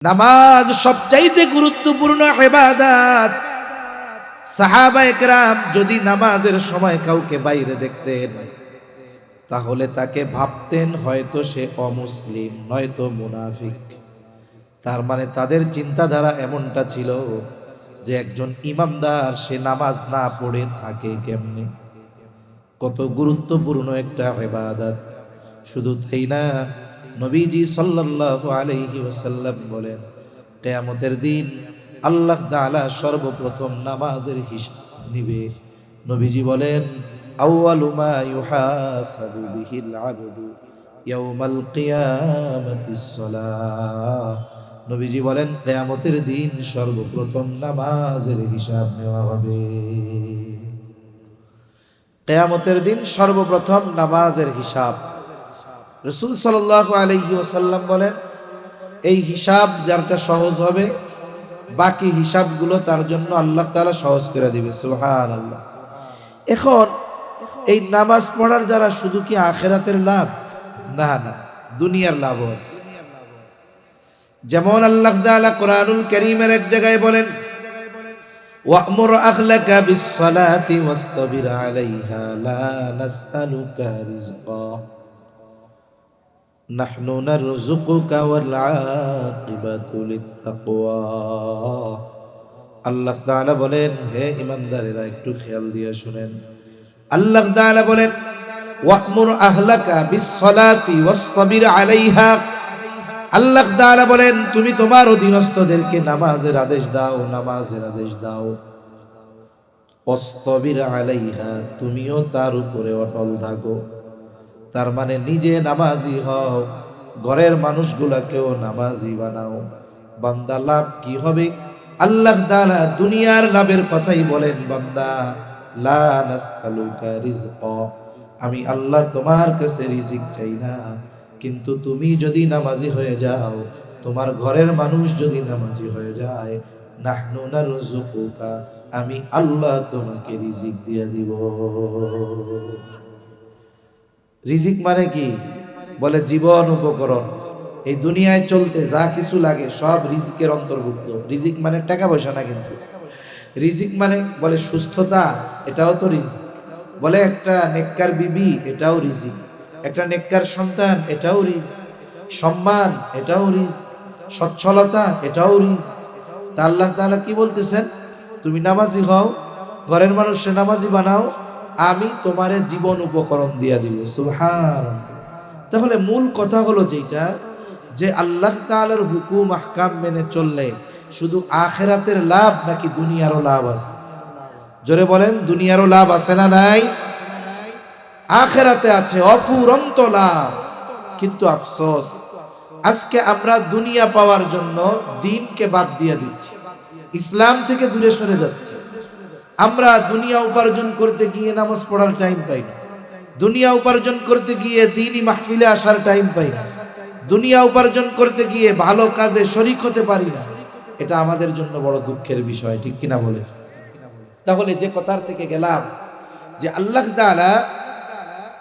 নামাজ সবচাইতে গুরুত্বপূর্ণ ইবাদত। সাহাবায়ে কেরাম যদি নামাজের সময় কাউকে বাইরে দেখতেন তাহলে তাকে ভাবতেন হয়তো সে অমুসলিম নয়তো মুনাফিক। তার মানে তাদের চিন্তাধারা এমনটা ছিল যে একজন ইমামদার সে নামাজ না পড়ে থাকে কেমনে। কত গুরুত্বপূর্ণ একটা ইবাদত। শুধু তাই না, নবীজি সাল্লাল্লাহু আলাইহি ওয়াসাল্লাম বলেন, কিয়ামতের দিন আল্লাহ তাআলা সর্বপ্রথম নামাজের হিসাব নিবে। নবীজি বলেন, আউয়ালু মা ইউহাসাবু বিহিল আবদু ইয়াউমাল কিয়ামাতিস সালাহ। নবীজি বলেন, কিয়ামতের দিন সর্বপ্রথম নামাজের হিসাব নেওয়া হবে। কিয়ামতের দিন সর্বপ্রথম নামাজের হিসাব। রাসূল সাল্লাল্লাহু আলাইহি ওয়াসাল্লাম বলেন, এই হিসাব যারটা সহজ হবে বাকি হিসাবগুলো তার জন্য আল্লাহ তাআলা সহজ করে দিবে। সুবহানাল্লাহ। এখন এই নামাজ পড়ার দ্বারা শুধু কি আখিরাতের লাভ? না না, দুনিয়ার লাভও আছে। যেমন আল্লাহ তাআলা কোরআনুল কারীমের এক জায়গায় বলেন, ওয়া'মুর আহলাকা বিস-সালাতি ওয়াসতাবির আলাইহা লা নাসআলুকা রিজকা নাহনু নারযুকুকা ওয়াল আকিবাতু লিত-তাকওয়া। আল্লাহ তাআলা বলেন, হে ঈমানদারেরা একটু খেয়াল দিয়ে শুনেন। আল্লাহ তাআলা বলেন, ওয়া'মুর আহলাকা বিস-সালাতি ওয়াসতাবির আলাইহা। আল্লাহ তাআলা বলেন, তুমি তোমার অধীনস্থদেরকে নামাজের আদেশ দাও, নামাজের আদেশ দাও। ওয়াসতাবির আলাইহা, তুমিও তার উপরে অটল থাকো। তার মানে নিজে নামাজি হও, ঘরের মানুষগুলাকেও নামাজি বানাও। বান্দা লাভ কি হবে? আল্লাহ তাআলা দুনিয়ার লাভের কথাই বলেন, বান্দা লা নাসআলুকা রিজকা, আমি আল্লাহ তোমার কাছে রিজিক চাই না, কিন্তু তুমি যদি নামাজি হয়ে যাও, তোমার ঘরের মানুষ যদি নামাজি হয়ে যায়, নাহনু নারযুকুকা, আমি আল্লাহ তোমাকে রিজিক দিয়ে দিব। রিজিক মানে কি? বলে জীবন উপকরণ। এই দুনিয়ায় চলতে যা কিছু লাগে সব রিজিকের অন্তর্ভুক্ত। রিজিক মানে টাকা পয়সা না, কিন্তু রিজিক মানে বলে সুস্থতা, এটাও তো রিজিক। বলে একটা নেককার বিবি, এটাও রিজিক। একটা নেককার সন্তান, এটাও রিজিক। সম্মান, এটাও রিজিক। সচ্ছলতা, এটাও রিজিক। তা আল্লাহ তাআলা কি বলতেছেন? তুমি নামাজি হও, ঘরের মানুষকে নামাজি বানাও, আমি তোমারে জীবন উপকরণ দিয়া দিব। সুবহানাল্লাহ। তাহলে মূল কথা হলো যেটা, যে আল্লাহ তাআলার হুকুম আহকাম মেনে চললে শুধু আখিরাতের লাভ নাকি দুনিয়ারও লাভ আছে? জোরে বলেন, দুনিয়ারও লাভ আছে না নাই? আখিরাতে আছে অফুরন্ত লাভ। কিন্তু আফসোস, আজকে আমরা দুনিয়া পাওয়ার জন্য দ্বীনকে বাদ দিয়ে দিচ্ছি, ইসলাম থেকে দূরে সরে যাচ্ছি। আমরা দুনিয়া উপার্জন করতে গিয়ে নামাজ পড়ার টাইম পাই না, দুনিয়া উপার্জন করতে গিয়ে দ্বীনি মাহফিলে আসার টাইম পাই না, দুনিয়া উপার্জন করতে গিয়ে ভালো কাজে শরীক হতে পারি না। এটা আমাদের জন্য বড় দুঃখের বিষয়, ঠিক কিনা বলে? তাহলে যে কথার থেকে গেলাম, যে আল্লাহ তাআলা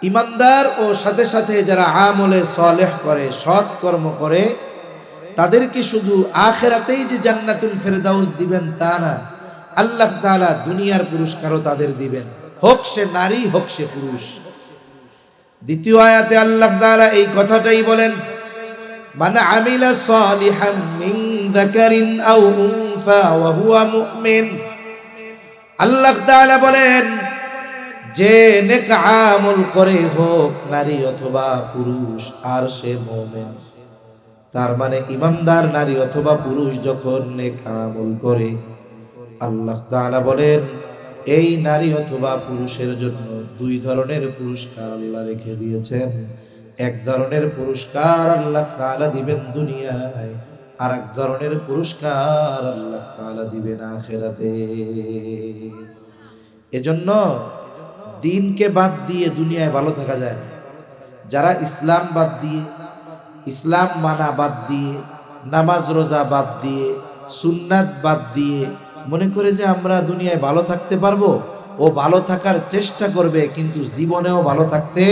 ইমানদার ও সাথে সাথে যারা আমলে সালেহ করে, সৎ কর্ম করে, তাদেরকে শুধু আখিরাতেই যে জান্নাতুল ফেরদাউস দিবেন তা না, আল্লাহ তাআলা দুনিয়ার পুরস্কারও তাদের দিবেন, হোক সে নারী হোক সে পুরুষ। দ্বিতীয় আয়াতে আল্লাহ তাআলা এই কথাটাই বলেন, মান আমিলা সালিহাম মিন যাকারিন আও উনসা ওয়া হুয়া মুমিন। আল্লাহ তাআলা বলেন, যে নেক আমল করে, হোক নারী অথবা পুরুষ, আর সে মুমিন। তার মানে ইমানদার নারী অথবা পুরুষ যখন নেক আমল করে, আল্লাহ তাআলা বলেন এই নারী অথবা পুরুষের জন্য দুই ধরনের পুরস্কার আল্লাহ রেখে দিয়েছেন। এক ধরনের পুরস্কার আল্লাহ তাআলা দিবেন দুনিয়ায়, আর এক ধরনের পুরস্কার আল্লাহ তাআলা দিবেন আখিরাতে। এজন্য দ্বীনকে বাদ দিয়ে দুনিয়ায় ভালো থাকা যায় না। যারা ইসলাম বাদ দিয়ে, ইসলাম মানা বাদ দিয়ে, নামাজ রোজা বাদ দিয়ে, সুন্নাত বাদ দিয়ে মনে করে যে আমরা দুনিয়ায় ভালো থাকতে পারবো, ও ভালো থাকার চেষ্টা করবে কিন্তু জীবনেও ভালো থাকতে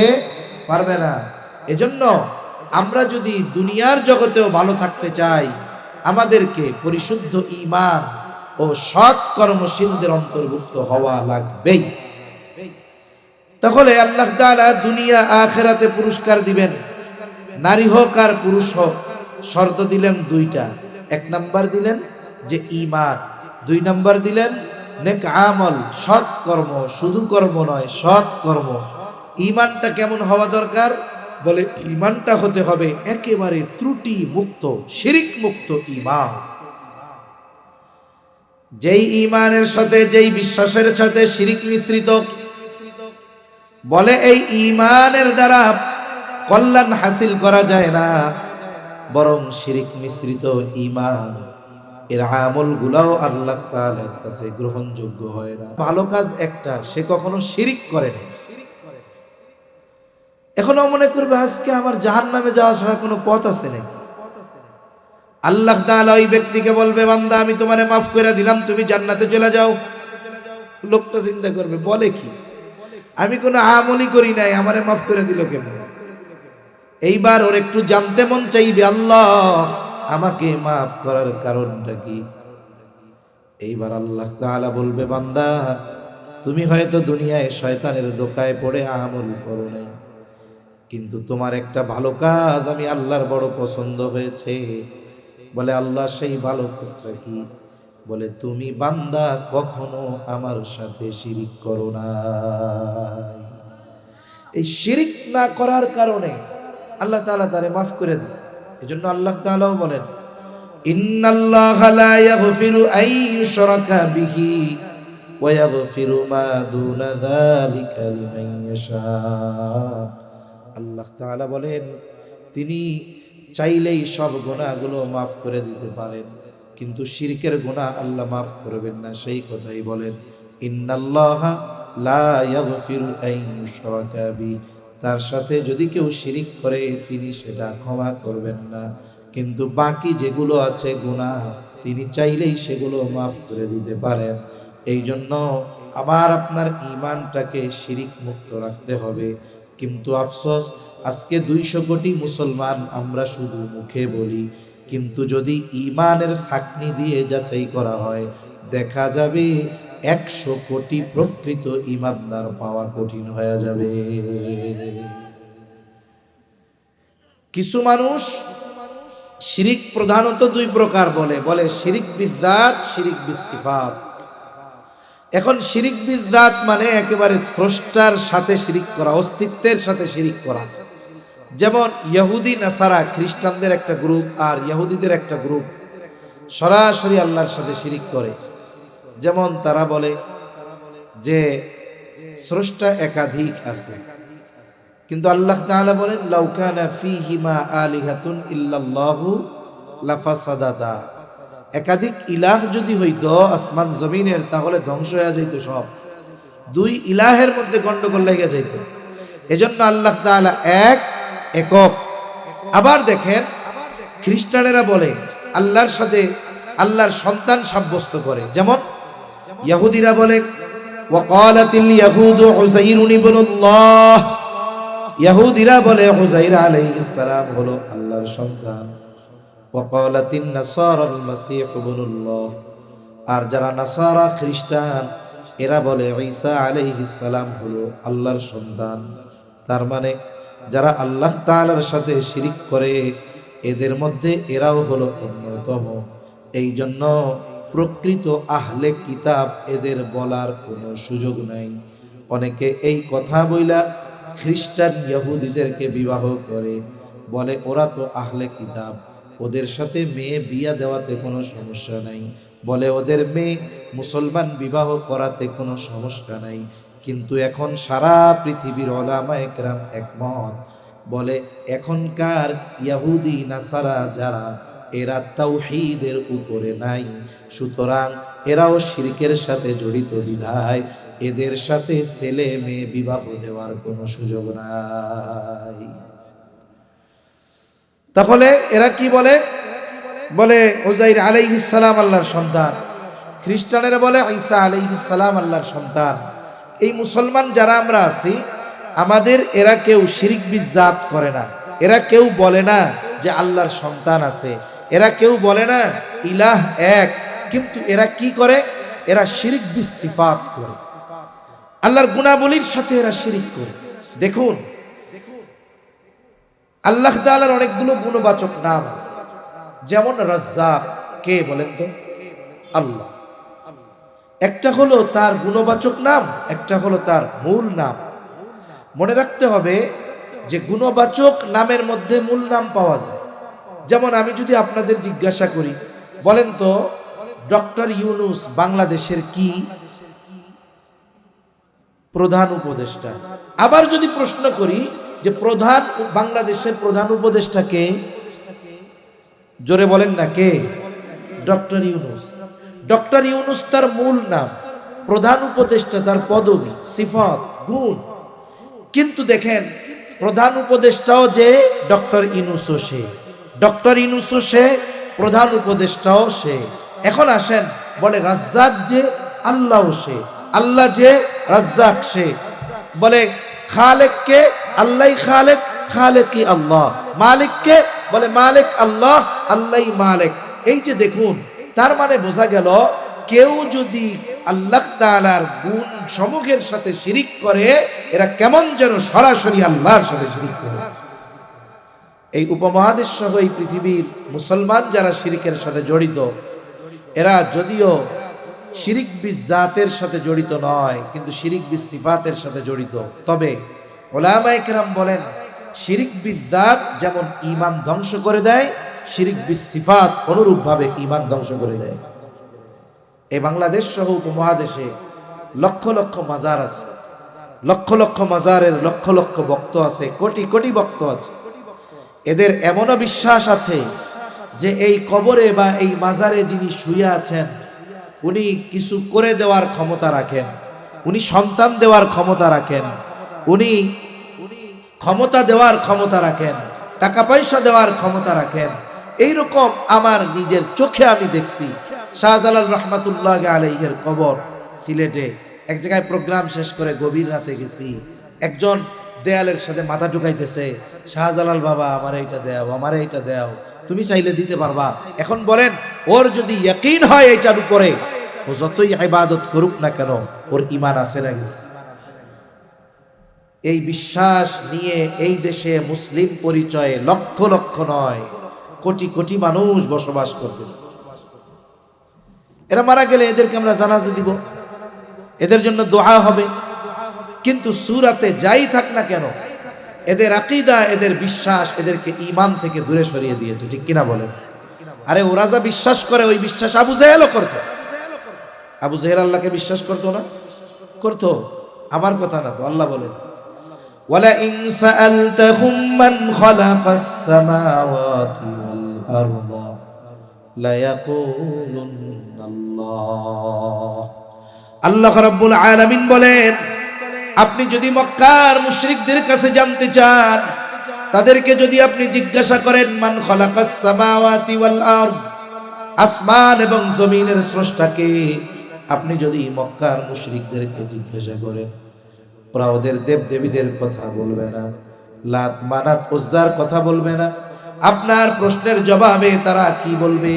পারবে না। এজন্য আমরা যদি দুনিয়ার জগতেও ভালো থাকতে চাই, আমাদেরকে পরিশুদ্ধ ঈমান ও সৎ কর্মশীলদের অন্তর্ভুক্ত হওয়া লাগবেই। তাহলে আল্লাহ তাআলা দুনিয়া আখিরাতে পুরস্কার দিবেন, নারী হোক আর পুরুষ হোক। শর্ত দিলেন দুইটা, এক নাম্বার দিলেন যে ঈমান, দুই নাম্বার দিলেন নেক আমল, সৎ কর্ম, শুধু কর্ম নয় সৎ কর্ম। ঈমানটা কেমন হওয়া দরকার? বলে ঈমানটা হতে হবে একেবারে ত্রুটি মুক্ত, শিরিক মুক্ত ঈমান। যেই ঈমানের সাথে, যেই বিশ্বাসের সাথে শিরিক মিশ্রিত, বলে এই ঈমানের দ্বারা কল্যাণ হাসিল করা যায় না, বরং শিরিক মিশ্রিত ঈমান এর আমল গুলাও আল্লাহ তাআলার কাছে গ্রহণযোগ্য হয় না। ভালো কাজ একটা, সে কখনো শিরিক করে না। এখনো মনে করবে আজকে আমার জাহান্নামে যাওয়া ছাড়া কোনো পথ আছে নাকি? আল্লাহ তাআলা ওই ব্যক্তিকে বলবে, বান্দা আমি তোমারে মাফ করে দিলাম, তুমি জান্নাতে চলে যাও। লোকটা চিন্তা করবে, বলে কি, আমি কোনো আমলই করি নাই, আমারে মাফ করে দিল কেমন? এইবার ওর একটু জানতে মন চাইবে, আল্লাহ আমাকে মাফ করার কারণটা কি? এইবার আল্লাহ তাআলা বলবে, বান্দা তুমি হয়তো দুনিয়ায় শয়তানের ধোঁকায় পড়ে আমল করো নাই, কিন্তু তোমার একটা ভালো কাজ আমি আল্লাহর বড় পছন্দ হয়েছে। বলে আল্লাহ সেই ভালো কাজটা কি? বলে তুমি বান্দা কখনো আমার সাথে শিরিক করো না। এই শিরিক না করার কারণে আল্লাহ তাআলা তারে মাফ করে দিয়েছে। এজন্য আল্লাহ তাআলাও বলেন, ইন্নাল্লাহা লা ইয়াগফিরু আন ইউশরাকা বিহি ওয়া ইয়াগফিরু মা দুনা যালিকা লিমান ইয়াশা। আল্লাহ তাআলা বলেন, তিনি চাইলেই সব গুনাহগুলো মাফ করে দিতে পারেন, কিন্তু শিরকের গুনাহ আল্লাহ মাফ করবেন না। সেই কথাই বলেন, ইন্নাল্লাহা লা ইয়াগফিরু আন ইউশরাকা বিহি, তার সাথে যদি কেউ শিরিক করে তিনি সেটা ক্ষমা করবেন না, কিন্তু বাকি যেগুলো আছে গুনাহ তিনি চাইলেই সেগুলো মাফ করে দিতে পারেন। এই জন্য আমার আপনার ঈমানটাকে শিরিক মুক্ত রাখতে হবে। কিন্তু আফসোস, আজকে 200 কোটি মুসলমান আমরা শুধু মুখে বলি, কিন্তু যদি ঈমানের ছাকনি দিয়ে যাচাই করা হয় দেখা যাবে 100 কোটি প্রকৃত ঈমানদার পাওয়া কঠিন হয়ে যাবে। কিছু মানুষ শিরিক প্রধানত 2 প্রকার বলে শিরিক বিযাত, শিরিক বিসিফাত। এখন শিরিক বিযাত মানে একেবারে স্রষ্টার সাথে শিরিক করা, অস্তিত্বের সাথে শিরিক করা। যেমন ইহুদি নাসারা, খ্রিস্টানদের একটা গ্রুপ আর ইহুদিদের একটা গ্রুপ সরাসরি আল্লাহর সাথে শিরিক করে। যেমন তারা বলে যে স্রষ্টা একাধিক আছে, কিন্তু আল্লাহ তাআলা বলেন লাউ কানা ফীহিমা আলিহাতুন ইল্লাল্লাহু লাফাসাদাতা। একাধিক ইলাহ যদি হইতো আসমান জমিনের, তাহলে ধ্বংস হয়ে যেত সব। 2 ইলাহের মধ্যে গন্ডগোল লেগে যেত। এজন্য আল্লাহ তাআলা একক। আবার দেখেন খ্রিস্টানেরা বলে আল্লাহর সাথে আল্লাহর সন্তান সাব্যস্ত করে। যেমন ইহুদিরা বলে ওয়াকালাতিল ইয়াহুদু উযাইরুন ইবনুল্লাহ, ইহুদিরা বলে উযাইর আলাইহিস সালাম হলো আল্লাহর সন্তান। ওয়াকালাতিন নাসারাল মাসীহ ইবনুল্লাহ, আর যারা নাসারা খ্রিস্টান এরা বলে ঈসা আলাইহিস সালাম হলো আল্লাহর সন্তান। তার মানে যারা আল্লাহ তাআলার সাথে শিরিক করে এদের মধ্যে এরাও হলো অন্যতম। এই জন্য প্রকৃত আহলে কিতাব এদের বলার কোনো সুযোগ নাই। অনেকে এই কথা বইলা খ্রিস্টান ইহুদিদেরকে বিবাহ করে, বলে ওরা তো আহলে কিতাব, ওদের সাথে মেয়ে বিয়া দেওয়াতে কোনো সমস্যা নাই, বলে ওদের মেয়ে মুসলমান বিবাহ করাতে কোনো সমস্যা নাই। কিন্তু এখন সারা পৃথিবীর উলামায়ে কেরাম একমত, বলে এখনকার ইহুদি নাসারা যারা এরা তাওহীদের উপরে নাই, সুতরাং এরাও শিরকের সাথে জড়িত বিধায় এদের সাথে ছেলে মেয়ে বিবাহ দেওয়ার কোনো সুযোগ নাই। তাহলে এরা কি বলে? বলে উযাইর আলাইহিস সালাম আল্লাহর সন্তান, খ্রিস্টানেরা বলে ঈসা আলাইহিস সালাম আল্লাহর সন্তান। এই মুসলমান যারা আমরা আছি, আমাদের এরা কেউ শিরিক বিযাত করে না, এরা কেউ বলে না যে আল্লাহর সন্তান আছে, এরা কেউ বলে না ইলাহ এক, কিন্তু এরা কি করে? এরা শিরিক বিস সিফাত করে, আল্লাহর গুণাবলীর সাথে এরা শিরিক করে। দেখুন, আল্লাহ তাআলার অনেকগুলো গুণবাচক নাম আছে, যেমন রাজ্জাক। কে বলেন তো? আল্লাহ। একটা হলো তার গুণবাচক নাম, একটা হলো তার মূল নাম। মনে রাখতে হবে যে গুণবাচক নামের মধ্যে মূল নাম পাওয়া যায়। যেমন আমি যদি আপনাদের জিজ্ঞাসা করি, বলেন তো ডক্টর ইউনূস বাংলাদেশের কি প্রধান উপদেষ্টা? আবার যদি প্রশ্ন করি যে বাংলাদেশের প্রধান উপদেষ্টা কে, জোরে বলেন না কে? ডক্টর ইউনূস। ডক্টর ইউনূস তার মূল নাম, প্রধান উপদেষ্টা তার পদবি, সিফাত, গুণ। কিন্তু দেখেন, প্রধান উপদেষ্টাও যে ডক্টর ইউনূসও সে, ডক্টর ইউনূসও সে, প্রধান উপদেষ্টাও সে। এখন আসেন, বলে রাজ্জাক যে আল্লাহও সে, আল্লাহ যে রাজ্জাক সে। বলে খালেক কে? আল্লাহ খালেক, খালেকই আল্লাহ। মালিক কে? বলে মালিক আল্লাহ, আল্লাহই মালিক। এই যে দেখুন, তার মানে বোঝা গেল কেউ যদি আল্লাহ তাআলার গুণ সমূহের সাথে শিরিক করে, এরা কেমন যেন সরাসরি আল্লাহর সাথে শিরিক করে। এই উপমহাদেশ সহ এই পৃথিবীর মুসলমান যারা শিরিকের সাথে জড়িত, এরা যদিও শিরিক বিস জাতের সাথে জড়িত নয়, কিন্তু শিরিক বিস সিফাতের সাথে জড়িত। তবে উলামায়ে কেরাম বলেন, শিরিক বিস জাত যেমন ঈমান ধ্বংস করে দেয়, শিরিক বিস সিফাত অনুরূপভাবে ঈমান ধ্বংস করে দেয়। এই বাংলাদেশ সহ উপমহাদেশে লক্ষ লক্ষ মাজার আছে, লক্ষ লক্ষ মাজারের লক্ষ লক্ষ ভক্ত আছে, কোটি কোটি ভক্ত আছে। এদের এমনও বিশ্বাস আছে যে এই কবরে বা এই মাজারে যিনি শুয়ে আছেন, উনি কিছু করে দেওয়ার ক্ষমতা রাখেন, উনি সন্তান দেওয়ার ক্ষমতা রাখেন, উনি ক্ষমতা দেওয়ার ক্ষমতা রাখেন, টাকা পয়সা দেওয়ার ক্ষমতা রাখেন। এইরকম আমার নিজের চোখে আমি দেখছি। শাহজালাল রহমাতুল্লাহ আলাইহির কবর সিলেটে, এক জায়গায় প্রোগ্রাম শেষ করে গভীর রাতে গেছি, একজন দেয়ালের সাথে মাথা ঢুকাইতেছে, শাহজালাল বাবা আমার এইটা দেও, আমার এইটা দেও, তুমি চাইলে দিতে পারবা। এখন বলেন, ওর যদি ইয়াকিন হয় এইটার উপরে, ও যতই ইবাদত করুক না কেন, ওর ঈমান আছে না গেছে? এই বিশ্বাস নিয়ে এই দেশে মুসলিম পরিচয়ে লক্ষ লক্ষ নয়, কোটি কোটি মানুষ বসবাস করতেছে। এরা মারা গেলে এদেরকে আমরা জানাজা দিব, এদের জন্য দোয়া হবে, কিন্তু সূরাতে যাই থাক না কেন, এদের আকীদা, এদের বিশ্বাস এদেরকে ঈমান থেকে দূরে সরিয়ে দিয়েছে। ঠিক কিনা বলেন? আরে ওরা যা বিশ্বাস করে, ওই বিশ্বাস আবু জেহেলও করত। আবু জেহেল আল্লাহকে বিশ্বাস করতো না? করতো। আমার কথা না তো, আল্লাহ বলেন, ওয়ালা ইন সাআলতাহুম মান খালাকাস সামাওয়াতি ওয়াল আরদা লা ইয়াকুলুনাল্লাহ। আল্লাহ রাব্বুল আলামিন বলেন, আপনি যদি মক্কার মুশরিকদের কাছে জানতে চান, তাদেরকে যদি আপনি জিজ্ঞাসা করেন মান খালাকাস সামাওয়াতি ওয়াল আরদ, আসমান এবং জমিনের স্রষ্টাকে, আপনি যদি মক্কার মুশরিকদেরকে জিজ্ঞাসা করেন, ওরা ওদের দেবদেবীদের কথা বলবে না, লাত মানাত উজ্জার কথা বলবে না। আপনার প্রশ্নের জবাবে তারা কি বলবে?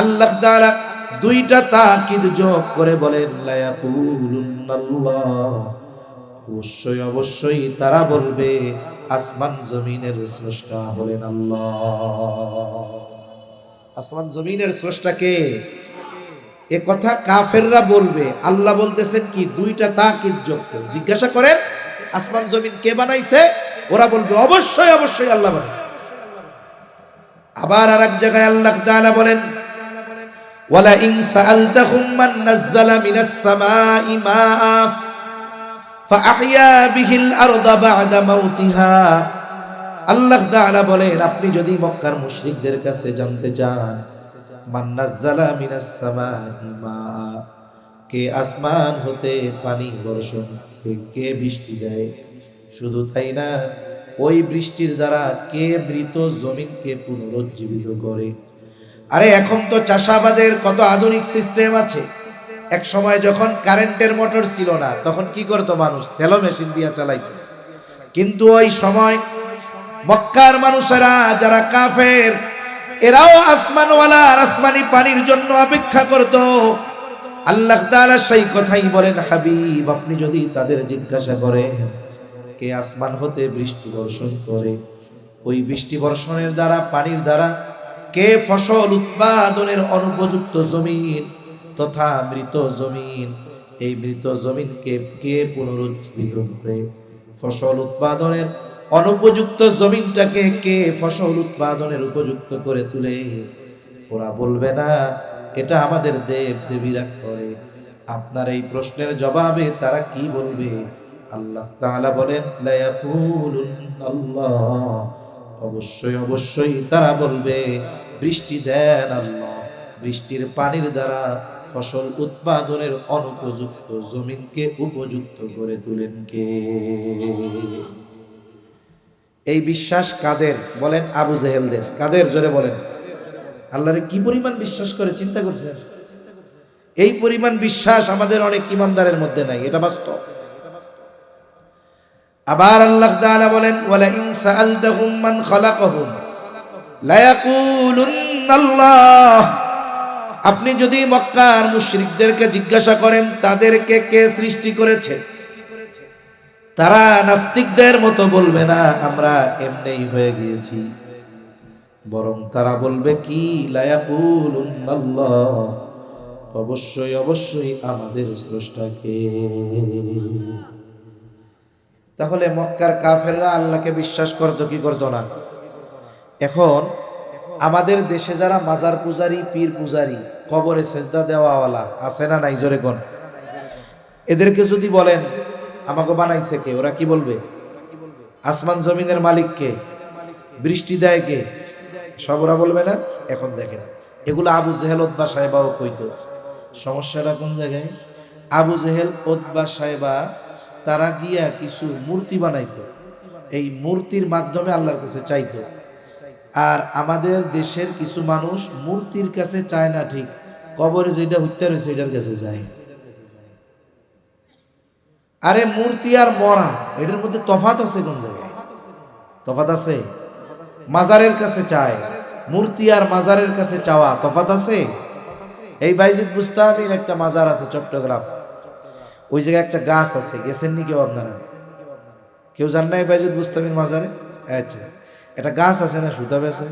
আল্লাহ তাআলা দুইটা তাকিদ যোগ করে বলেন, লা ইয়াকুলুনাল্লাহ, অবশ্যই অবশ্যই তারা বলবে আসমান জমিনের স্রষ্টা হলেন আল্লাহ। আসমান জমিনের স্রষ্টা কে? এ কথা কাফেররা বলবে। আল্লাহ বলতেছেন কি? দুইটা তাকিদ যোগ করে জিজ্ঞাসা করেন, আসমান জমিন কে বানাইছে? ওরা বলবে অবশ্যই অবশ্যই আল্লাহ বানাইছে। আবার আরেক জায়গায় আল্লাহ তাআলা বলেন, ওয়ালা ইন সাআলতাহুম মান নাযালা মিনাস সামাই মাআ ফাআহইয়া বিহিল আরদা বা'দা মাউতিহা। আল্লাহ তাআলা বলেন, আপনি যদি মক্কার মুশরিকদের কাছে জানতে চান, মান নাযালা মিনাস সামাই মাআ, কে আসমান হতে পানি বর্ষণ, কে বৃষ্টি দেয়, শুধু তাই না, ওই বৃষ্টির দ্বারা কে মৃত জমিনকে পুনরুজ্জীবিত করে। আরে এখন তো চাষাবাদের কত আধুনিক সিস্টেম আছে। এক সময় যখন কারেন্টের মোটর ছিল না, তখন কি করতো মানুষ? সেলো মেশিন দিয়ে চালাইতো। কিন্তু ওই সময় মক্কার মানুষেরা যারা কাফের, এরাও আসমানওয়ালা আর আসমানি পানির জন্য অপেক্ষা করত। আল্লাহ তাআলা সেই কথাই বলেন, হাবিব আপনি যদি তাদের জিজ্ঞাসা করেন কে আসমান হতে বৃষ্টি বর্ষণ করে, ওই বৃষ্টি বর্ষণের দ্বারা, পানির দ্বারা কে ফসল উৎপাদনের অনুপযুক্ত জমিন তথা মৃত জমিন, এই মৃত জমিনকে কে পুনরুজ্জীবিত করে, ফসল উৎপাদনের অনুপযুক্ত জমিনটাকে কে ফসল উৎপাদনের উপযুক্ত করে তুলে, ওরা বলবে না এটা আমাদের দেব দেবীরা করে। আপনার এই প্রশ্নের জবাবে তারা কি বলবে? আল্লাহ তাআলা বলেন, লা ইয়াকুলুল্লাহ, অবশ্যই অবশ্যই তারা বলবে বৃষ্টি দেন আল্লাহ, বৃষ্টির পানির দ্বারা ফসল উৎপাদনের অনুপযুক্ত জমিনকে উপযুক্ত করে তুলেন কে? এই বিশ্বাস কাদের? বলেন আবু জেহেলদের। কাদের? জোরে বলেন। আল্লাহরে কি পরিমাণ বিশ্বাস করে চিন্তা করছেন? এই পরিমাণ বিশ্বাস আমাদের অনেক ইমানদারের মধ্যে নাই, এটা বাস্তব। আবার আল্লাহ তাআলা বলেন, ওয়ালা ইন সাআলতাহুম মান খালাকাহুম লা ইয়াকুলুন্নাল্লাহ, আপনি যদি মক্কার মুশরিকদেরকে জিজ্ঞাসা করেন তাদেরকে কে সৃষ্টি করেছে, তারা নাস্তিকদের মতো বলবে না আমরা এমনিই হয়ে গিয়েছি, বরং তারা বলবে কি, লা ইয়াকুলুন্নাল্লাহ, অবশ্যই অবশ্যই আমাদের স্রষ্টাকে। তাহলে মক্কার কাফেররা আল্লাহকে বিশ্বাস করতো কি করতো না? এখন আমাদের দেশে যারা মাজার পূজারী, পীর পূজারী, কবরে সেজদা দেওয়াওয়ালা আছে না নাই? জোরে কোন। এদেরকে যদি বলেন আমাকে বানাইছে কে, ওরা কি বলবে? আসমান জমিনের মালিক কে? বৃষ্টি দেয় কে? সব ওরা বলবে না? এখন দেখেন এগুলো আবু জেহেল উতবা সাহেবাও কইতো। সমস্যাটা কোন জায়গায়? আবু জেহেল উতবা সাহেবা তারা গিয়া কিছু মূর্তি বানাইতো, এই মূর্তির মাধ্যমে আল্লাহর কাছে চাইতো। আর আমাদের দেশের কিছু মানুষ মূর্তির কাছে চায় না, ঠিক কবরে যেটা হত্যা রয়েছে এটার কাছে যায়। আরে মূর্তি আর মরা এটার মধ্যে তফাৎ আছে কোন জায়গায়? তফাৎ আছে? মাজারের কাছে চায়, মূর্তি আর মাজারের কাছে চাওয়া তফাৎ আছে? এই বাইজিদ বুস্তামির একটা মাজার আছে চট্টগ্রাম, ওই জায়গায় একটা গাছ আছে, গেছেন নি কেউ আপনারা? কেউ জান নাই বাইজিদ বুস্তামির মাজারে? আচ্ছা, একটা গাছ আছে না, সুতা বেছে,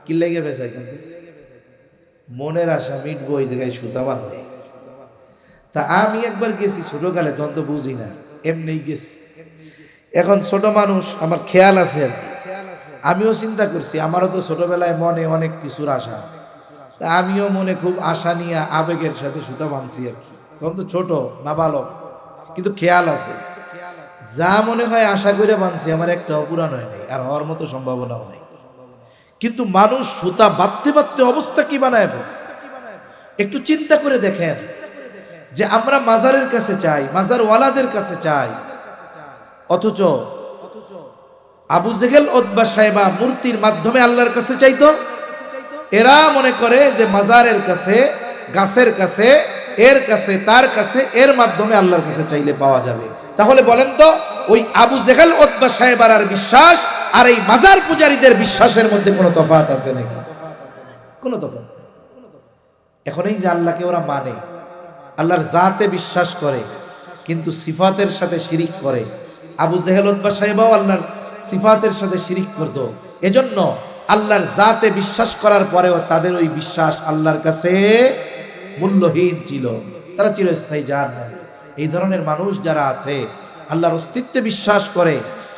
কি লেগে বেছে? কিন্তু মনের আশা মিটবো ওই জায়গায় সুতা বানলে। তা আমি একবার গেছি ছোটকালে, তখন তো বুঝি না, এমনি গেছি। এখন ছোট মানুষ, আমার খেয়াল আছে আর কি, আমিও চিন্তা করছি, আমারও তো ছোটবেলায় মনে অনেক কিছুর আশা, তা আমিও মনে খুব আশা নিয়ে আবেগের সাথে সুতা বানছি আর কি। তখন তো ছোট নাবালক, কিন্তু খেয়াল আছে, যা মনে হয় আশা করে বানছি, আমার একটা অপুরাণ হয় নাই, আর হওয়ার মতো সম্ভাবনাও নেই। কিন্তু মানুষ সুতা বাঁধতে বাঁধতে অবস্থা কি বানায় ফেলছে। একটু চিন্তা করে দেখেন যে আমরা মাজারের কাছে চাই, মাজারওয়ালাদের কাছে চাই, অথচ আবু জেহেল উতবা সাহেবা মূর্তির মাধ্যমে আল্লাহর কাছে চাইতো। এরা মনে করে যে মাজারের কাছে, গাছের কাছে, এর কাছে, তার কাছে, এর মাধ্যমে আল্লাহর কাছে চাইলে পাওয়া যাবে। তাহলে বলেন তো ওই আবু জেহেল উতবা সাহেবার বিশ্বাস আর এই মাজার পূজারীদের বিশ্বাসের মধ্যে কোনো তফাৎ আছে নাকি? কোনো তফাৎ নেই। এখন এই যে আল্লাহকে ওরা মানে, আল্লাহর জাতে বিশ্বাস করে, কিন্তু সিফাতের সাথে শিরিক করে। আবু জেহেল উতবা সাহেবাও আল্লাহর সিফাতের সাথে শিরিক করত, এজন্য আল্লাহর জাতে বিশ্বাস করার পরেও তাদের ওই বিশ্বাস আল্লাহর কাছে মূল্যহীন ছিল, তারা চিরস্থায়ী জাহান্নামী। এই ধরনের মানুষ যারা আছে, আল্লাহর অস্তিত্বে বিশ্বাস করে,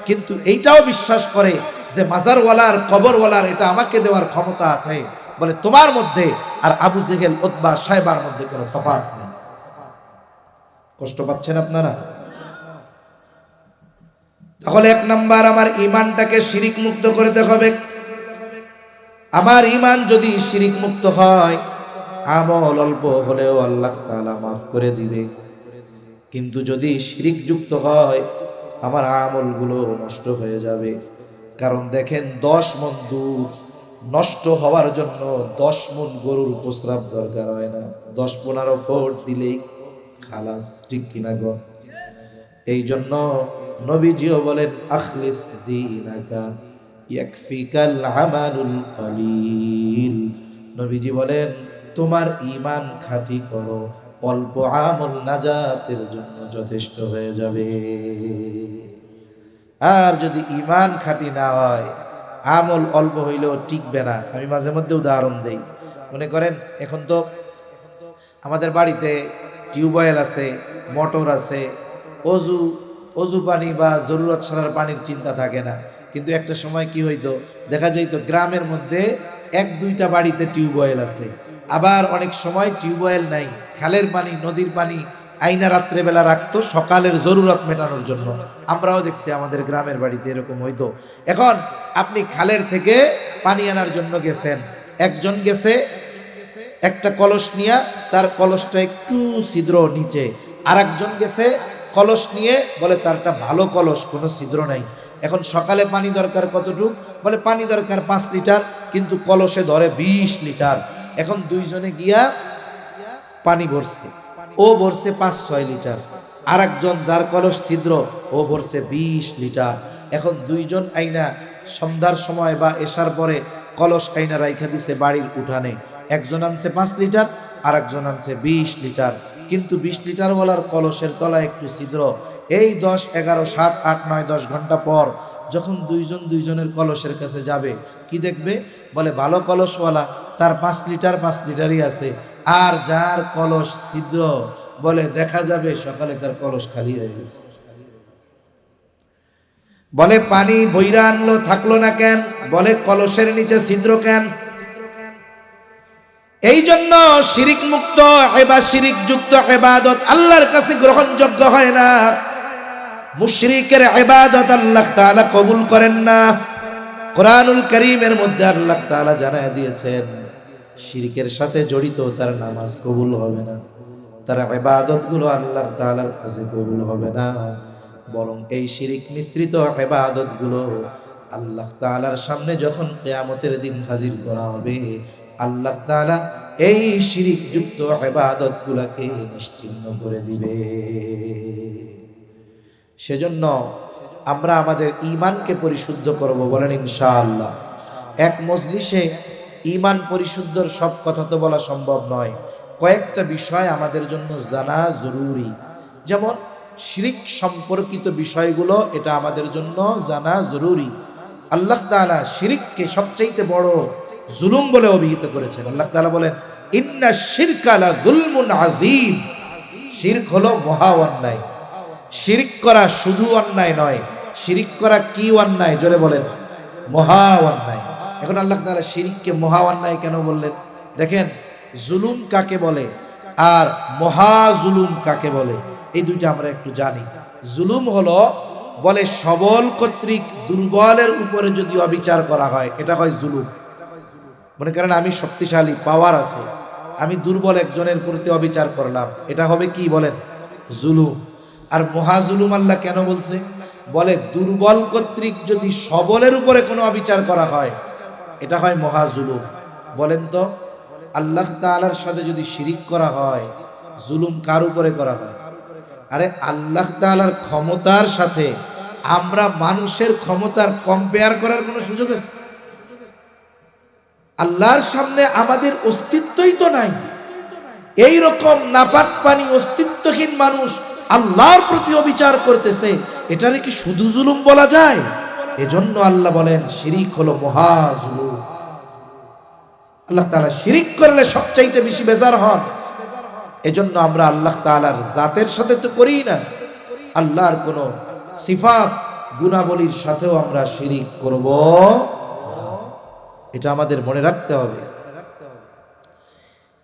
কিন্তু এইটাও বিশ্বাস করে যে মাজারওয়ালার, কবরওয়ালার এটা আমাকে দেওয়ার ক্ষমতা আছে, বলে তোমার মধ্যে আর আবু জেহেল উতবা সাহেবার মধ্যে কোনো তফাৎ নেই। কষ্ট পাচ্ছেন আপনারা? তাহলে এক নাম্বার, আমার ঈমানটাকে শিরিক মুক্ত করতে হবে। আমার ঈমান যদি শিরিক মুক্ত হয়, আমল অল্প হলেও আল্লাহ তাআলা মাফ করে দিবে। কিন্তু যদি শিরিক যুক্ত হয়, আমার আমলগুলো নষ্ট হয়ে যাবে। কারণ দেখেন 10 মণ দুধ নষ্ট হওয়ার জন্য 10 মণ গরুর প্রস্রাব দরকার হয় না, 10-15 ফোঁট দিলেই খালাস, ঠিক কিনা গো? এই জন্য নবীজিও বলেন, আখলিস দীনাকা ইয়াকফিকাল আমালুল কলিল। নবীজি বলেন তোমার ঈমান খাঁটি করো, অল্প আমল নাজাতের জন্য যথেষ্ট হয়ে যাবে। আর যদি ঈমান খাঁটি না হয়, আমল অল্প হইলেও টিকবে না। আমি মাঝে মধ্যে উদাহরণ দেই। মনে করেন এখন তো আমাদের বাড়িতে টিউবওয়েল আছে, মোটর আছে, অজু পানি বা জরুরত ছাড়ার পানির চিন্তা থাকে না। কিন্তু একটা সময় কি হইতো, দেখা যাইতো গ্রামের মধ্যে এক দুইটা বাড়িতে টিউবওয়েল আছে, আবার অনেক সময় টিউবওয়েল নাই, খালের পানি নদীর পানি আইনা রাত্রেবেলা রাখতো সকালের জরুরত মেটানোর জন্য। আমরাও দেখছি আমাদের গ্রামের বাড়িতে এরকম হইতো। এখন আপনি খালের থেকে পানি আনার জন্য গেছেন, একজন গেছে একটা কলস নিয়ে, তার কলসটা একটু ছিদ্র নিচে, আর একজন গেছে কলস নিয়ে, বলে তারটা ভালো কলস, কোনো ছিদ্র নাই। এখন সকালে পানি দরকার কতটুক, বলে পানি দরকার 5 লিটার, কিন্তু কলসে ধরে 20 লিটার। এখন দুইজনে গিয়া পানি ভরছে, ও ভরছে 5-6 লিটার, আর একজন যার কলস ছিদ্র ও ভরছে 20 লিটার। এখন দুইজন আইনা সন্ধ্যার সময় বা এশার পরে কলস আইনা রাইখা দিছে বাড়ির উঠানে। একজন আনছে 5 লিটার, আর একজন আনছে 20 লিটার, কিন্তু 20 লিটার ওয়ালার কলসের তলায় একটু ছিদ্র। এই 10, 11, 7, 8, 9, 10 ঘন্টা পর যখন দুইজন দুইজনের কলসের কাছে যাবে, কি দেখবে, বলে ভালো কলসওয়ালা তার 5 লিটার 5 লিটারই আছে, আর যার কলস ছিদ্র, বলে দেখা যাবে সকালে তার কলস খালি হয়ে গেছে। বলে পানি বইরা আনলো, থাকলো না কেন, বলে কলসের নিচে ছিদ্র কেন। এই জন্য শিরিক মুক্ত এবার শিরিক যুক্ত ইবাদত আল্লাহর কাছে গ্রহণযোগ্য হয় না। মুশরিকের ইবাদত আল্লাহ তাআলা কবুল করেন না। কোরআনুল কারীমের মধ্যে আল্লাহ তাআলা জানায় দিয়েছেন, শিরিকের সাথে জড়িত তার নামাজ কবুল হবে না, তার ইবাদত গুলো আল্লাহ তাআলার কাছে কবুল হবে না। বরং এই শিরিক মিশ্রিত ইবাদত গুলো আল্লাহ তাআলার সামনে যখন কিয়ামতের দিন হাজির করা হবে, আল্লাহ তাআলা এই শিরিক যুক্ত ইবাদত গুলাকে নিশ্চিহ্ন করে দিবে। সেজন্য আমরা আমাদের ঈমানকে পরিশুদ্ধ করব, বলেন ইনশাআল্লাহ। এক মজলিসে ঈমান পরিশুদ্ধর সব কথা তো বলা সম্ভব নয়। কয়েকটা বিষয় আমাদের জন্য জানা জরুরি। যেমন শিরিক সম্পর্কিত বিষয়গুলো, এটা আমাদের জন্য জানা জরুরি। আল্লাহ তাআলা শিরিককে সবচাইতে বড় জুলুম বলে অভিহিত করেছেন। আল্লাহ তাআলা বলেন, ইন্না শিরকা লা যুলমুন আযীম। শিরক হলো মহা অন্যায়। শিরিক করা শুধু অন্যায় নয়, শিরিক করা কি অন্যায়, জোরে বলেন, মহা অন্যায়। এখন আল্লাহ তাআলা শিরিককে মহা অন্যায় কেন বললেন? দেখেন, জুলুম কাকে বলে আর মহা জুলুম কাকে বলে, এই দুইটা আমরা একটু জানি। জুলুম হলো, বলে সবল কর্তৃক দুর্বলের উপরে যদি অবিচার করা হয়, এটা হয় জুলুম। মনে করেন আমি শক্তিশালী, পাওয়ার আছে, আমি দুর্বল একজনের প্রতি অবিচার করলাম, এটা হবে কি বলেন, জুলুম। আর মহা জুলুম আল্লাহ কেন বলছে? বলে দুর্বল কর্তৃক যদি সবলের উপরে কোনো অবিচার করা হয়, এটা হয় মহা জুলুম। বলেন তো, আল্লাহ তাআলার সাথে যদি শিরিক করা হয়, জুলুম কার উপরে করা হয়? আরে আল্লাহ তাআলার ক্ষমতার সাথে আমরা মানুষের ক্ষমতার কম্পেয়ার করার কোনো সুযোগ আছে? আল্লাহর সামনে আমাদের অস্তিত্বই তো নাই। এই রকম নাপাক পানি অস্তিত্বহীন মানুষ আল্লাহর প্রতি অবিচার করতেছে, এটারে কি শুধু জুলুম বলা যায়? এজন্য আল্লাহ বলেন শিরিক হলো মহা জুলুম। আল্লাহ তাআলা শিরিক করলে সবচাইতে বেশি বেজার হন। এজন্য আমরা আল্লাহ তাআলার জাতের সাথে তো করি না, আল্লাহর কোন সিফাত গুণাবলীর সাথেও আমরা শিরিক করব না। এটা আমাদের মনে রাখতে হবে।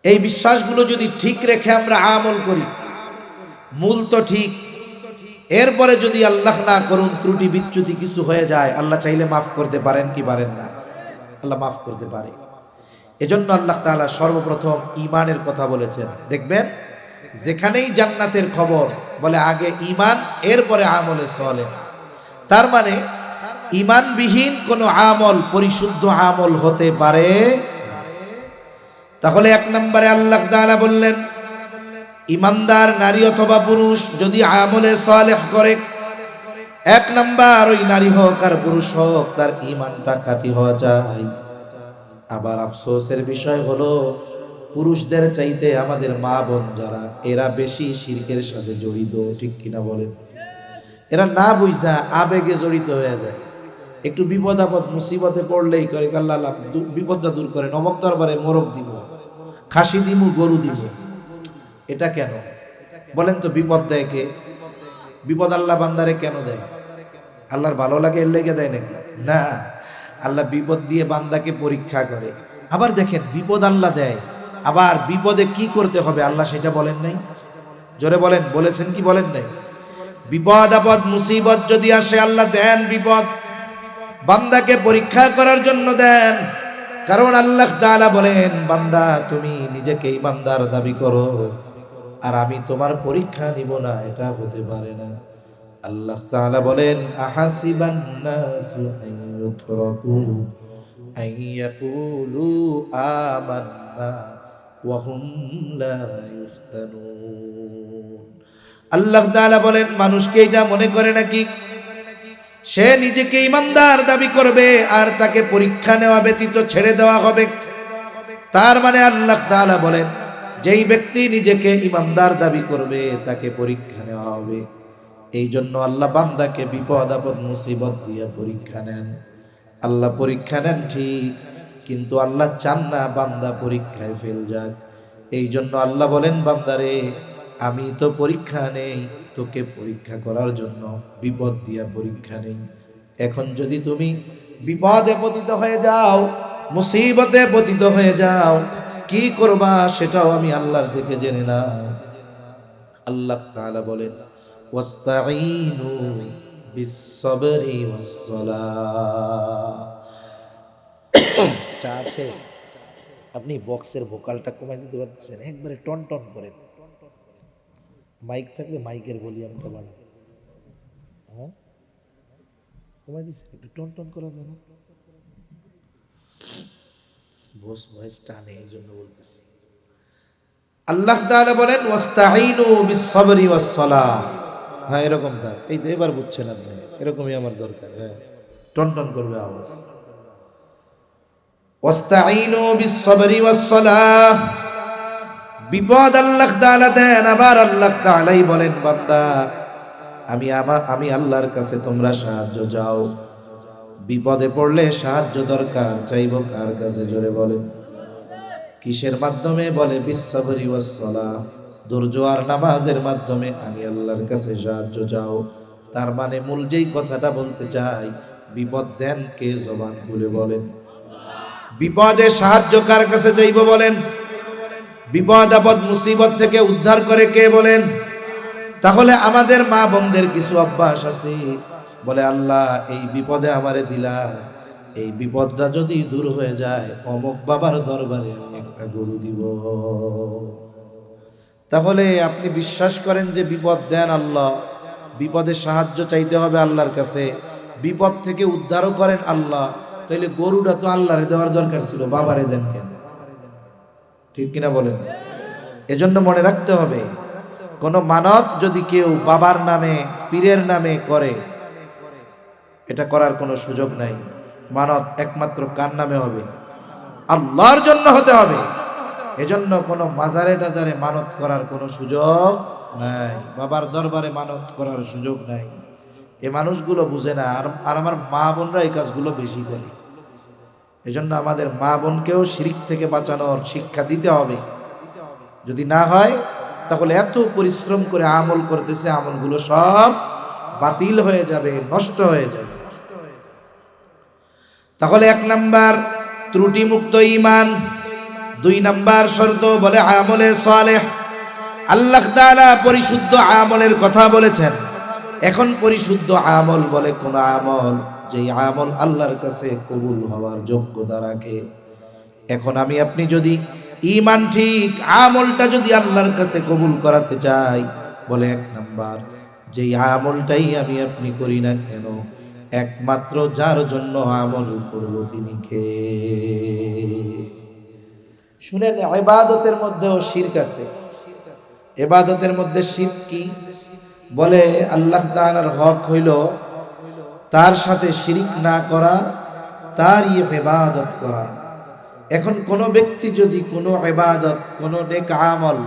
এই বিশ্বাসগুলো যদি ঠিক রেখে আমরা আমল করি, মূল তো ঠিক, এরপরে যদি আল্লাহ না করুন ত্রুটি বিচ্যুতি কিছু হয়ে যায়, আল্লাহ চাইলে মাফ করতে পারেন কি পারেন না? আল্লাহ মাফ করতে পারে। এজন্য আল্লাহ তাআলা সর্বপ্রথম ঈমানের কথা বলেছেন। দেখবেন যেখানেই জান্নাতের খবর বলে আগে ঈমান, এরপরে আমলে সালেহ। তার মানে ঈমানবিহীন কোনো আমল পরিশুদ্ধ আমল হতে পারে। তাহলে এক নম্বরে আল্লাহ তাআলা বললেন, ঈমানদার নারী অথবা পুরুষ যদি আমলে সালেহ করে, এক নাম্বার ওই নারী হোক আর পুরুষ হোক, তার ঈমানটা খাঁটি হওয়া চাই। আবার আফসোসের বিষয় হলো পুরুষদের চাইতে আমাদের মা বোন যারা, এরা বেশি শিরকের সাথে জড়িত, ঠিক কিনা বলেন? এরা না বুঝা আবেগে জড়িত হয়ে যায়। একটু বিপদ আপদ মুসিবতে পড়লেই করে আল্লাহ বিপদটা দূর করে, নমক দরবারে মোরগ দিব, খাসি দিমু, গরু দিব। এটা কেন বলেন তো? বিপদ দেয় কে? বিপদ আল্লাহ বান্দারে কেন দেয়? আল্লাহর ভালো লাগে এর লেগে দেয় নাকি? না, আল্লাহ বিপদ দিয়ে বান্দাকে পরীক্ষা করে। আবার দেখেন, বিপদ আল্লাহ দেয়, আবার বিপদে কি করতে হবে আল্লাহ সেটা বলেন নাই? জোরে বলেন, বলেছেন কি বলেন নাই? বিপদ আপদ মুসিবত যদি আসে আল্লাহ দেন বিপদ, বান্দাকে পরীক্ষা করার জন্য দেন। কারণ আল্লাহ তাআলা বলেন, বান্দা তুমি নিজেকে ইমানদার দাবি করো আর আমি তোমার পরীক্ষা নিব না, এটা হতে পারে না। আল্লাহ তাআলা বলেন, আহাসিবান নাসু আন ইউতরাকু আন ইয়াকুলু আমান্না ওয়া হুম লা ইফতানুন। আল্লাহ তাআলা বলেন, মানুষকে এটা মনে করে নাকি সে নিজেকে ইমানদার দাবি করবে আর তাকে পরীক্ষা নেওয়া ব্যতীত ছেড়ে দেওয়া হবে? তার মানে আল্লাহ তাআলা বলেন, যেই ব্যক্তি নিজেকে ইমানদার দাবি করবে তাকে পরীক্ষা নেওয়া হবে। এই জন্য আল্লাহ বান্দাকে বিপদ আপদ মুসিবত দিয়ে পরীক্ষা নেন। আল্লাহ পরীক্ষা নেন ঠিক, কিন্তু আল্লাহ চান না বান্দা পরীক্ষায় ফেল যাক। এই জন্য আল্লাহ বলেন, বান্দারে আমি তো পরীক্ষা নেই, তোকে পরীক্ষা করার জন্য বিপদ দিয়া পরীক্ষা নেই। এখন যদি তুমি বিপদে পতিত হয়ে যাও, মুসিবতে পতিত হয়ে যাও, কি করবা সেটাও আমি আল্লাহর থেকে জেনে না। আল্লাহ তাআলা বলেন, ওয়াস্তাঈনু বিস-সাবরি ওয়াস-সালাহ। চা আছে? আপনি বক্সের ভোকালটা কমাই দিতে পারতেছেন? একবারে টন টন করেন। মাইক থাকলে মাইকের ভলিউমটা বাড়ান। হ্যাঁ, কমাই দিছে, একটু টন টন করা যায় না? বস ভয়েস টানে, এই জন্য বলতেছি। আল্লাহ তাআলা বলেন, ওয়াস্তাঈনু বিস-সাবরি ওয়াস-সালাহ। হ্যাঁ, এরকম থাক। এই তো এবার বুঝছেন আপনি, এরকমই আমার দরকার। হ্যাঁ, টন টন করবে আওয়াজ। ওয়াস্তাঈনু বিস-সাবরি ওয়াস-সালাহ। বিপদ আল্লাহ তাআলা দেন, আবার আল্লাহ তাআলাই বলেন, বান্দা আমি আল্লাহর কাছে তোমরা সাহায্য চাও। বিপদে পড়লে সাহায্য দরকার, চাইবো কার কাছে? জোরে বলেন। কিসের মাধ্যমে? বলে বিস-সাবরি ওয়াস-সালাহ, ধৈর্য আর নামাজের মাধ্যমে আমি আল্লাহর কাছে সাহায্য চাও। তার মানে মূল যেই কথাটা বলতে চাই, বিপদ দেন কে? জবান খুলে বলেন। বিপদে সাহায্য কার কাছে চাইবো বলেন? বিপদ আপদ মুসিবত থেকে উদ্ধার করে কে? বলেন। তাহলে আমাদের মা বোনদের কিছু অভ্যাস আছে, বলে আল্লাহ এই বিপদে আমারে দিলা, এই বিপদটা যদি দূর হয়ে যায় অমুক বাবার দরবারে আমি একটা গরু দিব। তাহলে আপনি বিশ্বাস করেন যে বিপদ দেন আল্লাহ, বিপদে সাহায্য চাইতে হবে আল্লাহর কাছে, বিপদ থেকে উদ্ধারও করেন আল্লাহ, তাহলে গরুটা তো আল্লাহরে দেওয়ার দরকার ছিল, বাবারে দেন কেন? ঠিক কিনা বলেন? এজন্য মনে রাখতে হবে, কোন মানত যদি কেউ বাবার নামে পীরের নামে করে, এটা করার কোনো সুযোগ নাই। মানত একমাত্র কার নামে হবে? আল্লাহর জন্য হতে হবে। এজন্য কোনো মাজারে টাজারে মানত করার কোনো সুযোগ নাই, বাবার দরবারে মানত করার সুযোগ নাই। এ মানুষগুলো বুঝে না, আর আমার মা বোনরা এই কাজগুলো বেশি করে। এজন্য আমাদের মা বোনকেও শিরক থেকে বাঁচানোর শিক্ষা দিতে হবে। যদি না হয় তাহলে এত পরিশ্রম করে আমল করতেছে, আমলগুলো সব বাতিল হয়ে যাবে, নষ্ট হয়ে যাবে। তাহলে 1 নাম্বার ত্রুটি মুক্ত ঈমান, 2 নাম্বার শর্ত বলে আমলে সালেহ। আল্লাহ তাআলা পরিশুদ্ধ আমলের কথা বলেছেন। এখন পরিশুদ্ধ আমল বলে কোন আমল? যেই আমল আল্লাহর কাছে কবুল হওয়ার যোগ্যতা রাখে। এখন আমি আপনি যদি ঈমান ঠিক, আমলটা যদি আল্লাহর কাছে কবুল করাতে চাই, বলে 1 নাম্বার যেই আমলটাই আমি আপনি করি না কেন, একমাত্র যার জন্য আমল করব তিনি কে? শুনেন, ইবাদতের মধ্যেও শিরক আছে। ইবাদতের মধ্যে শিরক কি? বলে আল্লাহ তাআলার হক হইল তার সাথে শিরক না করা, তার ইবাদত করা। এখন কোন ব্যক্তি যদি কোনো ইবাদত, কোনো নেক আমল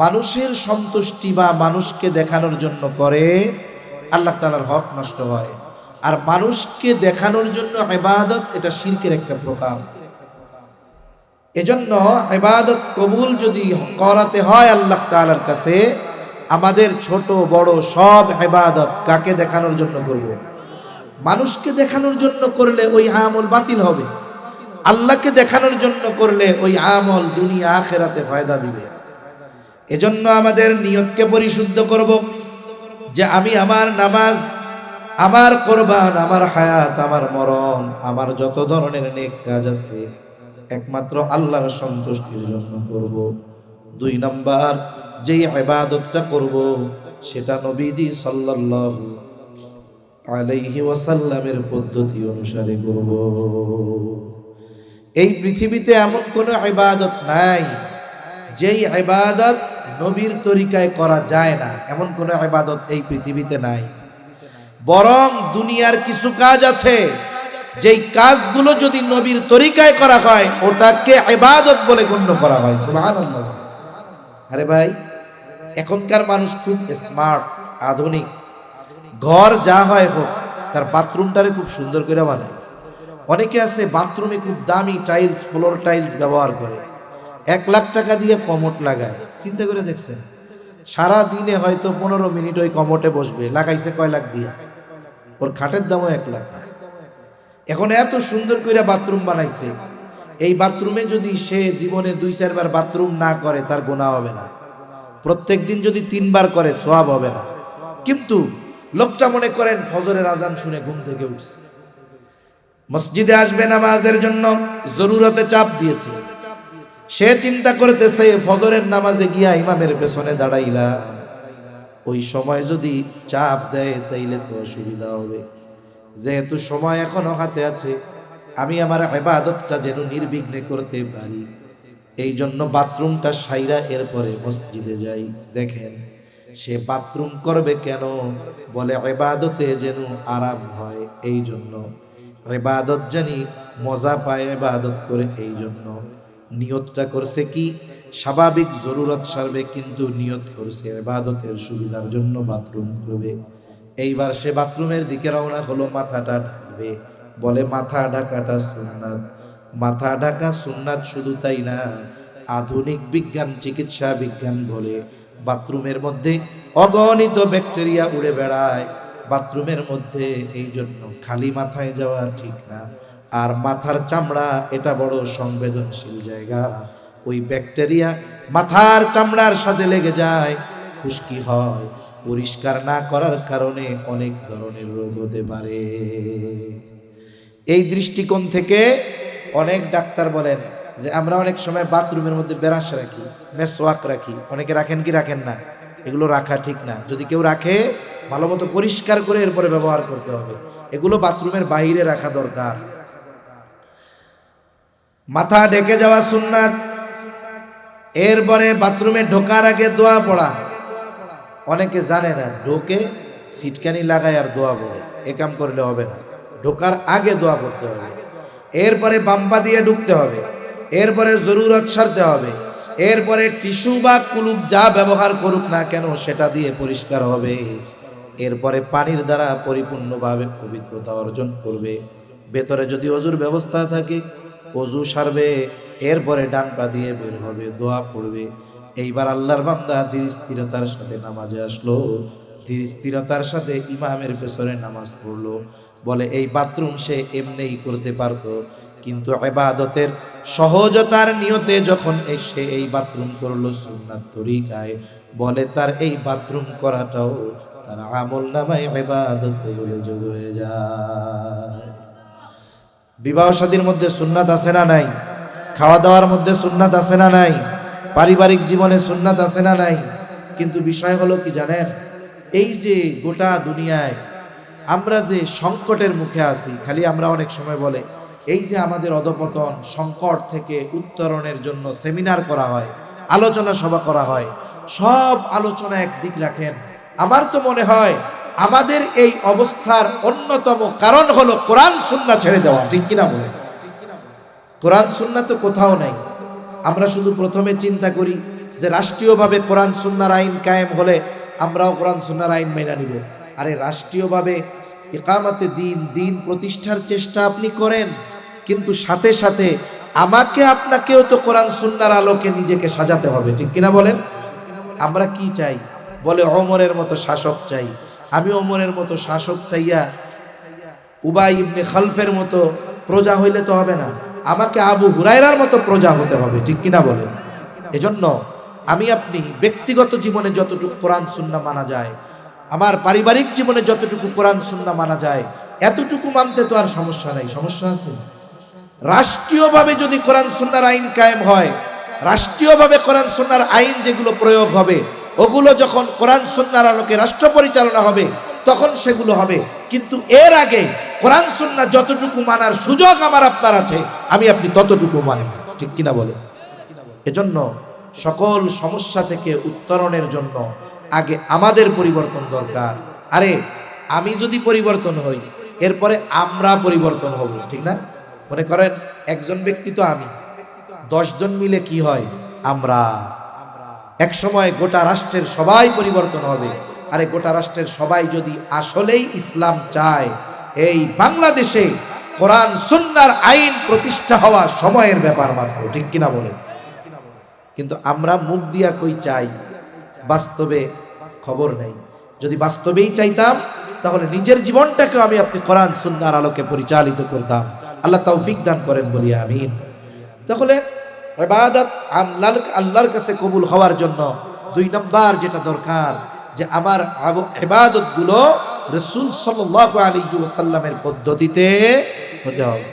মানুষের সন্তুষ্টি বা মানুষকে দেখানোর জন্য করে, আল্লাহ তাআলার হক নষ্ট হয়। আর মানুষকে দেখানোর জন্য ইবাদত, এটা শিরকের একটা প্রকার। এজন্য ইবাদত কবুল যদি করাতে হয় আল্লাহ তাআলার কাছে, আমাদের ছোট বড় সব ইবাদত কাকে দেখানোর জন্য করব? মানুষকে দেখানোর জন্য করলে ওই আমল বাতিল হবে। আল্লাহকে দেখানোর জন্য করলে ওই আমল দুনিয়া আখিরাতে ফায়দা দিবে। এজন্য আমাদের নিয়তকে পরিশুদ্ধ করব যে আমি আমার নামাজ, আমার কোরবান, আমার হায়াত, আমার মরণ, আমার যত ধরনের নেক কাজ আছে একমাত্র আল্লাহর সন্তুষ্টির জন্য করব। 2 নাম্বার, যেই ইবাদতটা করব সেটা নবীজি সাল্লাল্লাহু আলাইহি ওয়াসাল্লামের পদ্ধতি অনুসারে করব। এই পৃথিবীতে এমন কোনো ইবাদত নাই যেই ইবাদত নবীর তরিকায় করা যায় না, এমন কোনো ইবাদত এই পৃথিবীতে নাই। বরং দুনিয়ার কিছু কাজ আছে যেই কাজগুলো যদি নবীর তরিকায় করা হয় ওটাকে ইবাদত বলে গণ্য করা হয়। সুবহানাল্লাহ। আরে ভাই, এখনকার মানুষ খুব স্মার্ট, আধুনিক। ঘর যা হয় হোক, তার বাথরুমটারে খুব সুন্দর করে বানায়। অনেকে আছে বাথরুমে খুব দামি টাইলস, ফ্লোর টাইলস ব্যবহার করে, 1 লাখ টাকা দিয়ে কমোড লাগায়। চিন্তা করে দেখছেন? সারা দিনে হয়তো 15 মিনিট ওই কমোটে বসবে, লাগাইছে কয় লাখ দিয়ে? ওর খাটের দামও 1 লাখ। এখন এত সুন্দর করে বাথরুম বানাইছে, এই বাথরুমে যদি সে জীবনে 2-4 বার বাথরুম না করে তার গুনাহ হবে না। প্রত্যেক দিন যদি 3 বার করে সওয়াব হবে না। কিন্তু লোকটা মনে করেন ফজরের আজান শুনে ঘুম থেকে উঠছে, মসজিদে আসবে নামাজের জন্য, জরুরতে চাপ দিয়েছে। সে চিন্তা করতেছে ফজরের নামাজে গিয়া ইমামের পেছনে দাঁড়াইলাম, ওই সময় যদি চাপ দেয় তাইলে তো অসুবিধা হবে। যেহেতু সময় এখনো হাতে আছে, আমি আমার ইবাদতটা যেন নির্বিঘ্নে করতে পারি, এই জন্য বাথরুমটা সাইরা এরপরে মসজিদে যাই। দেখেন সে বাথরুম করবে কেন? বলে ইবাদতে যেন আরাম হয়, এই জন্য। ইবাদত জানি মজা পায় ইবাদত করে, এই জন্য। নিয়তটা করছে কি? স্বাভাবিক জরুরত সারবে, কিন্তু নিয়ত করছে ইবাদতের সুবিধার জন্য বাথরুম করবে। এইবার সে বাথরুমের দিকে রওনা হলো, মাথাটা ঢাকবে। বলে মাথা ঢাকাটা সুন্নাত। মাথা ঢাকা সুন্নাত, শুধু তাই না, আধুনিক বিজ্ঞান, চিকিৎসা বিজ্ঞান বলে বাথরুমের মধ্যে অগণিত ব্যাকটেরিয়া উড়ে বেড়ায় বাথরুমের মধ্যে, এই জন্য খালি মাথায় যাওয়া ঠিক না। আর মাথার চামড়া এটা বড় সংবেদনশীল জায়গা, ওই ব্যাকটেরিয়া মাথার চামড়ার সাথে লেগে যায়, খুশকি হয়। পরিষ্কার না করার কারণে অনেক ধরনের রোগ হতে পারে। এই দৃষ্টিকোণ থেকে অনেক ডাক্তার বলেন যে আমরা অনেক সময় বাথরুমের মধ্যে ব্রাশ রাখি, মেসওয়াক রাখি। অনেকে রাখেন কি রাখেন না? এগুলো রাখা ঠিক না। যদি কেউ রাখে, ভালো মতো পরিষ্কার করে এরপরে ব্যবহার করতে হবে। এগুলো বাথরুমের বাইরে রাখা দরকার। মাথা ঢেকে যাওয়া সুন্নাত। এরপরে বাথরুমে ঢোকার আগে দোয়া পড়া। অনেকে জানে না, ঢোকে সিটকানি লাগায় আর দোয়া পড়ে। এ কাম করলে হবে না, ঢোকার আগে দোয়া পড়তে হবে। এরপরে বাম্পা দিয়ে ঢুকতে হবে। এরপরে জরুরত সারতে হবে। এরপরে টিস্যু বা কুলুপ যা ব্যবহার করুক না কেন সেটা দিয়ে পরিষ্কার হবে। এরপরে পানির দ্বারা পরিপূর্ণভাবে পবিত্রতা অর্জন করবে। ভেতরে যদি অজুর ব্যবস্থা থাকে অজু সারবে। এরপরে ডান পা দিয়ে বের হবে, দোয়া পড়বে। এইবার আল্লাহর বান্দা ধীর স্থিরতার সাথে নামাজে আসলো, ধীর স্থিরতার সাথে ইমামের পেছনে নামাজ পড়লো। বলে এই বাথরুম সে এমনিই করতে পারতো, কিন্তু ইবাদতের সহজতার নিয়তে যখন এসে এই বাথরুম করলো সুন্নাত তরিকায়, বলে তার এই বাথরুম করাটাও তার আমলনামায় ইবাদত বলে যোগ হয়ে যায়। বিবাহ শাদীর মধ্যে সুন্নাত আছে না নাই? খাওয়া দাওয়ার মধ্যে সুন্নাত আছে না নাই? পারিবারিক জীবনে সুন্নাত আছে না নাই? কিন্তু বিষয় হলো কি জানেন, এই যে গোটা দুনিয়ায় আমরা যে সংকটের মুখে আছি, খালি আমরা অনেক সময় বলে এই যে আমাদের অধপতন, সংকট থেকে উত্তরণের জন্য সেমিনার করা হয়, আলোচনা সভা করা হয়। সব আলোচনা একদিক রাখেন, আমার তো মনে হয় আমাদের এই অবস্থার অন্যতম কারণ হলো কোরআন সুন্নাহ ছেড়ে দেওয়া। ঠিক কিনা বলেন? কোরআন সুন্নাহ তো কোথাও নাই। আমরা শুধু প্রথমে চিন্তা করি যে রাষ্ট্রীয়ভাবে কোরআন সুন্নাহর আইন কায়েম হলে আমরাও কোরআন সুন্নাহর আইন মেনে নিব। আরে রাষ্ট্রীয়ভাবে ইকামতে দিন প্রতিষ্ঠার চেষ্টা আপনি করেন, কিন্তু সাথে সাথে আমাকে আপনাকেও তো কোরআন সুন্নাহর আলোকে নিজেকে সাজাতে হবে, ঠিক কিনা বলেন? আমরা কি চাই? বলে ওমরের মতো শাসক চাই। আমি ওমরের মতো শাসক চাইয়া উবাই ইবনে খালফের মতো প্রজা হইলে তো হবে না, আমাকে আবু হুরায়রার মতো প্রজা হতে হবে, ঠিক কিনা বলেন? এজন্য আমি আপনি ব্যক্তিগত জীবনে যতটুকু কোরআন সুন্নাহ মানা যায়, আমার পারিবারিক জীবনে যতটুকু কোরআন সুন্নাহ মানা যায়, এতটুকু মানতে তো আর সমস্যা নাই। সমস্যা আছে? রাষ্ট্রীয়ভাবে যদি কোরআন সুন্নাহর আইন কায়েম হয়, রাষ্ট্রীয়ভাবে কোরআন সুন্নাহর আইন যেগুলো প্রয়োগ হবে, ওগুলো যখন কোরআন সুন্নাহর আলোকে রাষ্ট্র পরিচালনা হবে তখন সেগুলো হবে। কিন্তু এর আগে কোরআন সুন্নাহ যতটুকু মানার সুযোগ আমার আপনার আছে, আমি আপনি ততটুকু মানি না, ঠিক কিনা বলে? এজন্য সকল সমস্যা থেকে উত্তরণের জন্য আগে আমাদের পরিবর্তন দরকার। আরে আমি যদি পরিবর্তন হই, এরপরে আমরা পরিবর্তন হব, ঠিক না? মনে করেন একজন ব্যক্তি তো আমি, 10 জন মিলে কি হয়? আমরা। এক সময় গোটা রাষ্ট্রের সবাই পরিবর্তন হবে। আরে গোটা রাষ্ট্রের সবাই যদি আসলেই ইসলাম চায়, এই বাংলাদেশে কোরআন সুন্নাহর আইন প্রতিষ্ঠা হওয়া সময়ের ব্যাপার মাত্র, ঠিক কিনা বলেন? কিন্তু আমরা মুখ দিয়া কই চাই, বাস্তবে খবর নেই। যদি বাস্তবেই চাইতাম তাহলে নিজের জীবনটাকে আমি আপনি কোরআন সুন্নাহর আলোকে পরিচালিত করতাম। আল্লাহ তৌফিক দান করেন, বলি আমিন। তাহলে ইবাদত আল্লাহর কাছে কবুল হওয়ার জন্য 2 নাম্বার যেটা দরকার, যে আমার ইবাদতগুলো রাসূল সাল্লাল্লাহু আলাইহি ওয়াসাল্লামের পদ্ধতিতে হতে হবে।